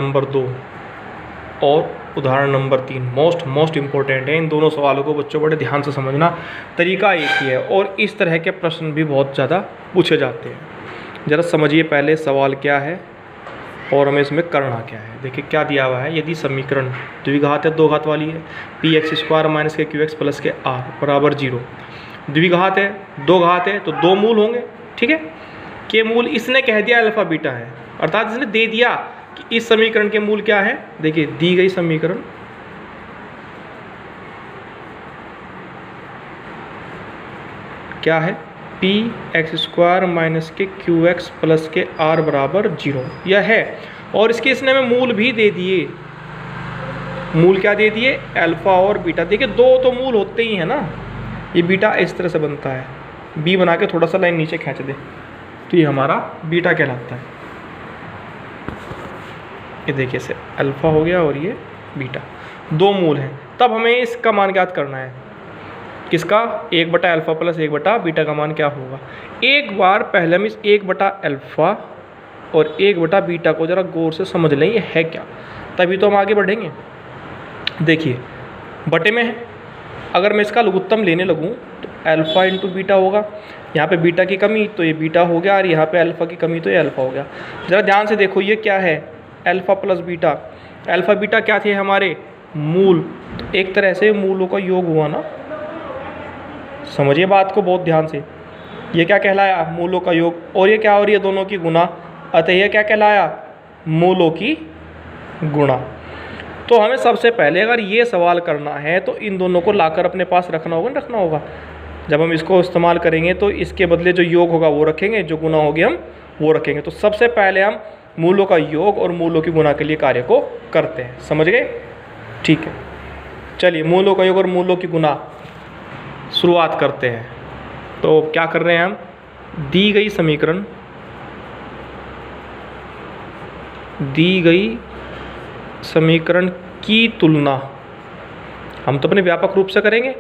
Number 2 और उदाहरण number 3 most important है। इन दोनों सवालों को बच्चों बड़े ध्यान से समझना। तरीका एक ही है और इस तरह के प्रश्न भी बहुत ज़्यादा पूछे जाते हैं। ज़रा समझिए पहले सवाल क्या है और हमें इसमें करना क्या है। देखिए क्या दिया हुआ है, यदि समीकरण द्विघात है, दो घात वाली है, पी एक्स स्क्वायर माइनस के क्यू एक्स प्लस के आर बराबर 0। द्विघात है, दो घात है तो दो मूल होंगे, ठीक है। के मूल इसने कह दिया अल्फा बीटा है, अर्थात इसने दे दिया कि इस समीकरण के मूल क्या है। देखिए दी गई समीकरण क्या है, पी एक्स स्क्वायर माइनस के क्यू एक्स प्लस के आर बराबर 0 यह है। और इसके इसने में मूल भी दे दिए। मूल क्या दे दिए, अल्फा और बीटा। देखिए दो तो मूल होते ही है ना। ये बीटा इस तरह से बनता है, बी बना के थोड़ा सा लाइन नीचे खींच दे तो ये हमारा बीटा कहलाता है। ये देखिए से अल्फा हो गया और ये बीटा, दो मूल हैं। तब हमें इसका मान ज्ञात करना है, किसका, 1 बटा अल्फा प्लस 1 बटा बीटा का मान क्या होगा। एक बार पहले हम इस 1 बटा अल्फा और 1 बटा बीटा को ज़रा गौर से समझ लें ये है क्या, तभी तो हम आगे बढ़ेंगे। देखिए बटे में है, अगर मैं इसका लघुत्तम लेने लगूँ तो अल्फा इंटू बीटा होगा। यहाँ पे बीटा की कमी तो ये बीटा हो गया और यहाँ पे अल्फा की कमी तो ये अल्फा हो गया। ज़रा ध्यान से देखो ये क्या है, alpha plus beta. Alpha beta क्या थे हमारे मूल, तो एक तरह से मूलों का योग हुआ ना। समझिए बात को बहुत ध्यान से, ये क्या कहलाया, मूलों का योग। और ये क्या हो रही है, दोनों की गुणा, अतः यह क्या कहलाया, मूलों की गुणा। तो हमें सबसे पहले अगर ये सवाल करना है तो इन दोनों को लाकर अपने पास रखना होगा। जब हम इसको इस्तेमाल करेंगे तो इसके बदले जो योग होगा वो रखेंगे, जो गुणा होगी हम वो रखेंगे। तो सबसे पहले हम मूलों का योग और मूलों की गुणा के लिए कार्य को करते हैं, समझ गए, ठीक है। चलिए मूलों का योग और मूलों की गुणा शुरुआत करते हैं। तो क्या कर रहे हैं हम, दी गई समीकरण की तुलना हम तो अपने व्यापक रूप से करेंगे।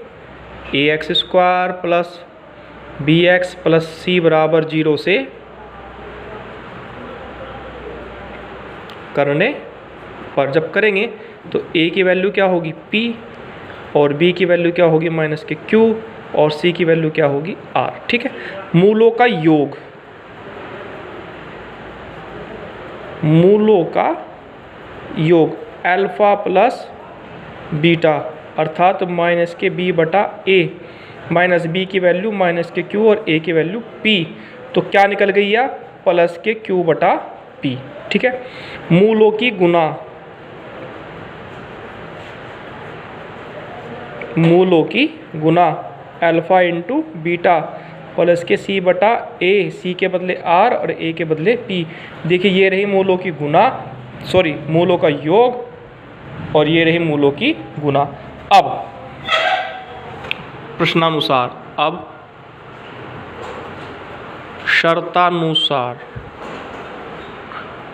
A x square plus b x plus c बराबर 0 से करने पर जब करेंगे तो ए की वैल्यू क्या होगी p और b की वैल्यू क्या होगी माइनस के q और c की वैल्यू क्या होगी r, ठीक है। मूलों का योग अल्फा प्लस बीटा अर्थात माइनस के b बटा a माइनस b की वैल्यू माइनस के q और a की वैल्यू p, तो क्या निकल गई है, प्लस के q बटा p, ठीक है। मूलों की गुणा अल्फा इंटू बीटा प्लस के c बटा a, c के बदले r और a के बदले p। देखिए ये रही मूलों की गुणा, मूलों का योग और ये रही मूलों की गुणा। अब प्रश्नानुसार, अब शर्तानुसार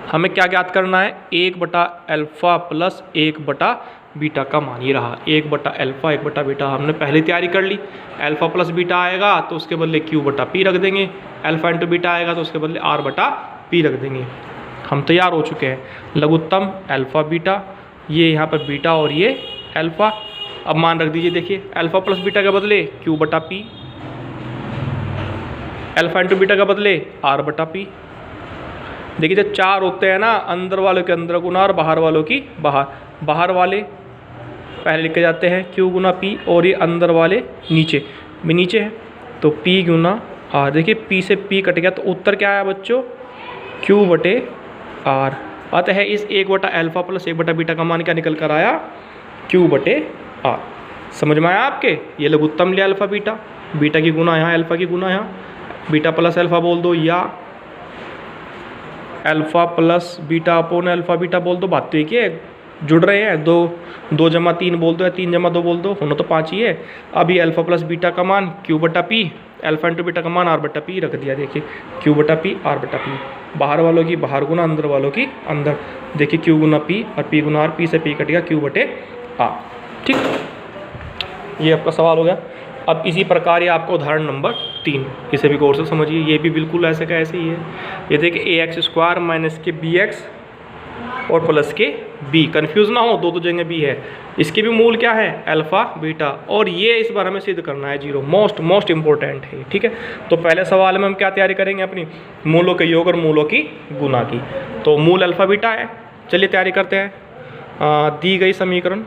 हमें क्या ज्ञात करना है, 1 बटा अल्फा प्लस 1 बटा बीटा का मान ये रहा। 1 बटा अल्फा 1 बटा बीटा हमने पहले तैयारी कर ली। अल्फा प्लस बीटा आएगा तो उसके बदले q बटा p रख देंगे, अल्फा इंटू बीटा आएगा तो उसके बदले r बटा p रख देंगे। हम तैयार हो चुके हैं। लघुत्तम अल्फा बीटा, ये यहाँ पर बीटा और ये अल्फा। अब मान रख दीजिए, देखिए अल्फा प्लस बीटा के बदले q बटा p, अल्फा इंटू बीटा के बदले r बटा p। देखिए जब 4 होते हैं ना, अंदर वालों के अंदर गुना और बाहर वालों की बाहर वाले पहले लिखे जाते हैं q गुना p और ये अंदर वाले नीचे है तो p गुना r। देखिए p से p कट गया तो उत्तर क्या आया बच्चों, q बटे r। अतः इस 1 बटा अल्फा प्लस 1 बटा बीटा का मान क्या निकल कर आया, q बटे r। समझ में आया आपके, ये लघुत्तम लिया अल्फा बीटा की गुना यहाँ, अल्फा की गुना यहाँ, बीटा प्लस अल्फा बोल दो या alpha plus beta upon alpha beta बोल दो, बात तो एक ही है, जुड़ रहे हैं। 2 जमा 3 बोल दो या 3 जमा 2 बोल दो, होना तो 5 ही है। अभी अल्फा प्लस बीटा का मान q बटा p, अल्फा इंटू बीटा का मान r बटा p रख दिया। देखिए q बटा p r बटा p, बाहर वालों की बाहर गुना अंदर वालों की अंदर। देखिए q गुना p और p गुना r, p से p कट गया q बटे r, ठीक। ये आपका सवाल हो गया। अब इसी प्रकार ये आपका उदाहरण नंबर 3, इसे भी गौर से समझिए, ये भी बिल्कुल ऐसे का ऐसे ही है। ये देखिए ए एक्स स्क्वायर माइनस के बी एक्स और प्लस के बी, कन्फ्यूज़ ना हो, दो जगह बी है। इसके भी मूल क्या है, अल्फ़ा बीटा, और ये इस बार हमें सिद्ध करना है 0, मोस्ट इंपॉर्टेंट है, ठीक है। तो पहले सवाल में हम क्या तैयारी करेंगे अपनी, मूलों के योग और मूलों की गुना की। तो मूल अल्फ़ा बीटा है, चलिए तैयारी करते हैं। दी गई समीकरण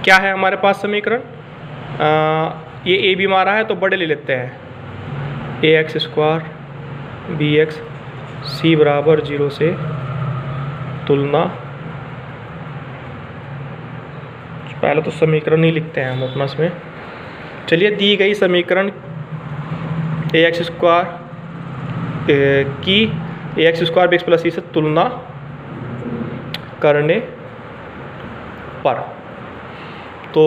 क्या है हमारे पास समीकरण, ये ए बी मारा है तो बड़े ले लेते हैं, ax² bx c बराबर 0 से तुलना, पहले तो समीकरण नहीं लिखते हैं हम अपना इसमें। चलिए दी गई समीकरण ax² की ax² bx प्लस c से तुलना करने पर, तो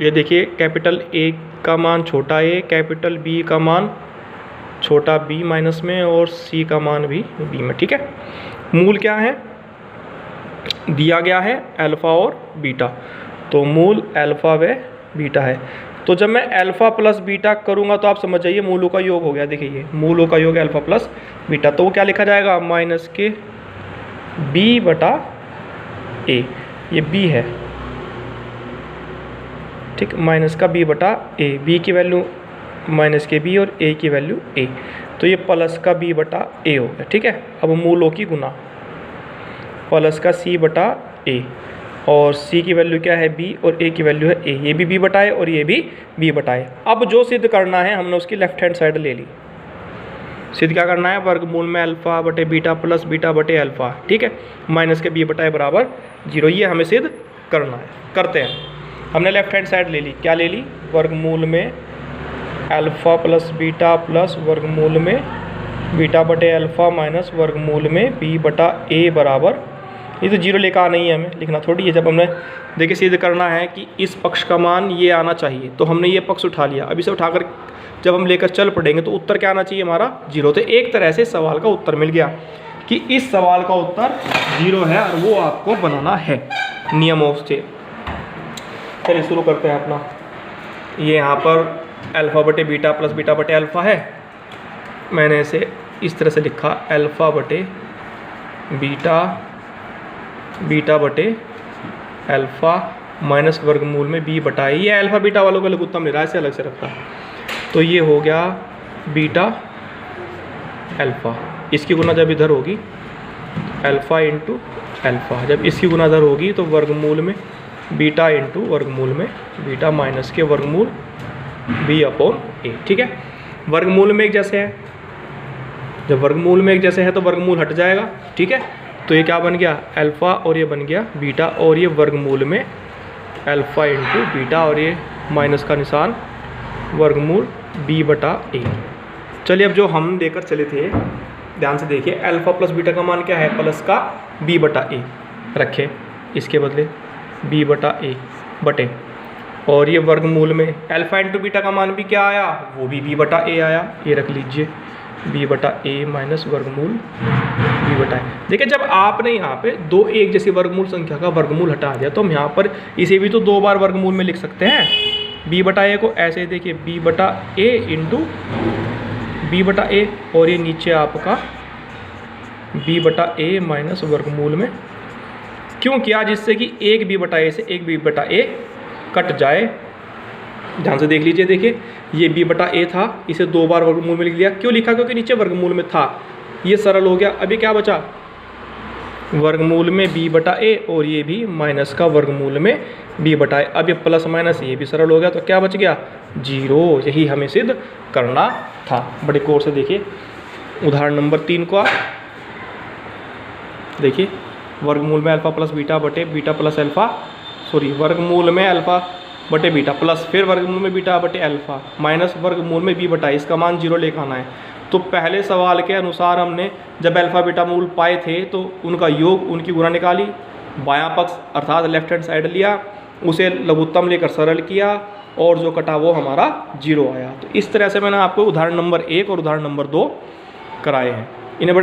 ये देखिए कैपिटल A का मान छोटा a, कैपिटल B का मान छोटा b माइनस में, और c का मान भी b में, ठीक है। मूल क्या है, दिया गया है अल्फ़ा और बीटा, तो मूल अल्फ़ा व बीटा है। तो जब मैं अल्फ़ा प्लस बीटा करूँगा तो आप समझ जाइए मूलों का योग हो गया। देखिए ये मूलों का योग अल्फ़ा प्लस बीटा, तो वो क्या लिखा जाएगा, माइनस के b बटा a, ये b है, ठीक, माइनस का b बटा a, b की वैल्यू माइनस के b और a की वैल्यू a, तो ये प्लस का b बटा a हो गया, ठीक है। अब मूलों की गुना, प्लस का c बटा a, और c की वैल्यू क्या है b और a की वैल्यू है a, ये भी b बटाए और ये भी b बटाए। अब जो सिद्ध करना है हमने उसकी लेफ्ट हैंड साइड ले ली। सिद्ध क्या करना है, वर्गमूल में अल्फ़ा बटे बीटा प्लस बीटा बटे अल्फ़ा, ठीक है, माइनस के b बटाए बराबर 0, ये हमें सिद्ध करना है। करते हैं, हमने लेफ्ट हैंड साइड ले ली, क्या ले ली, वर्गमूल में अल्फ़ा प्लस बीटा प्लस वर्गमूल में बीटा बटे अल्फ़ा माइनस वर्गमूल में b बटा a बराबर, ये तो 0 लेकर आना ही है, हमें लिखना थोड़ी है। जब हमने देखिए सिद्ध करना है कि इस पक्ष का मान ये आना चाहिए, तो हमने ये पक्ष उठा लिया, अब इसे उठाकर जब हम लेकर चल पड़ेंगे तो उत्तर क्या आना चाहिए हमारा, 0। तो एक तरह से सवाल का उत्तर मिल गया कि इस सवाल का उत्तर 0 है, और वो आपको बनाना है नियमों से। चलिए शुरू करते हैं अपना। ये यहाँ पर अल्फ़ा बटे बीटा प्लस बीटा बटे अल्फ़ा है, मैंने इसे इस तरह से लिखा, अल्फ़ा बटे बीटा बीटा बटे अल्फ़ा माइनस वर्गमूल में b बटा a, ये अल्फ़ा बीटा वालों का लघुत्तम ले रहा है, इसे अलग से रखा, तो ये हो गया बीटा अल्फ़ा, इसकी गुना जब इधर होगी अल्फ़ा इंटू अल्फ़ा, जब इसकी गुना इधर होगी तो वर्गमूल में बीटा इंटू वर्गमूल में बीटा माइनस के वर्गमूल b अपॉन a, ठीक है। वर्गमूल में एक जैसे है, जब वर्गमूल में एक जैसे है तो वर्गमूल हट जाएगा, ठीक है। तो ये क्या बन गया, अल्फ़ा और ये बन गया बीटा, और ये वर्गमूल में अल्फ़ा इंटू बीटा, और ये माइनस का निशान वर्गमूल b बटा a। चलिए अब जो हम देकर चले थे ध्यान से देखिए, अल्फ़ा प्लस बीटा का मान क्या है, प्लस का b बटा a रखे, इसके बदले b बटा a बटे, और ये वर्गमूल में अल्फ़ा इंटू बीटा का मान भी क्या आया, वो भी b बटा a आया, ये रख लीजिए b बटा a माइनस वर्गमूल b बटा a। देखिए जब आपने यहाँ पे दो एक जैसी वर्गमूल संख्या का वर्गमूल हटा दिया तो हम यहाँ पर इसे भी तो 2 बार वर्गमूल में लिख सकते हैं, b बटा a को ऐसे देखिए b बटा a इंटू b बटा a, और ये नीचे आपका b बटा a माइनस वर्गमूल में, क्यों किया, जिससे कि एक b बटा a से एक b बटा a कट जाए। ध्यान से देख लीजिए, देखिए ये b बटा a था, इसे 2 बार वर्गमूल में लिख लिया, क्यों लिखा, क्योंकि नीचे वर्गमूल में था, ये सरल हो गया। अभी क्या बचा, वर्गमूल में b बटा a, और ये भी माइनस का वर्गमूल में b बटा a, अब ये प्लस माइनस ये भी सरल हो गया, तो क्या बच गया, 0। यही हमें सिद्ध करना था। बड़े गौर से देखिए उदाहरण नंबर 3 को, देखिए वर्गमूल में अल्फ़ा प्लस बीटा बटे बीटा प्लस अल्फ़ा, वर्गमूल में अल्फ़ा बटे बीटा प्लस फिर वर्गमूल में बीटा बटे अल्फ़ा माइनस वर्गमूल में b बटा, इसका मान 0 लेकर आना है। तो पहले सवाल के अनुसार हमने जब अल्फ़ा बीटा मूल पाए थे तो उनका योग, उनकी गुणा निकाली, बायां पक्ष अर्थात लेफ्ट हैंड साइड लिया, उसे लघुत्तम लेकर सरल किया, और जो कटा वो हमारा 0 आया। तो इस तरह से मैंने आपको उदाहरण नंबर 1 और उदाहरण नंबर 2 कराए हैं।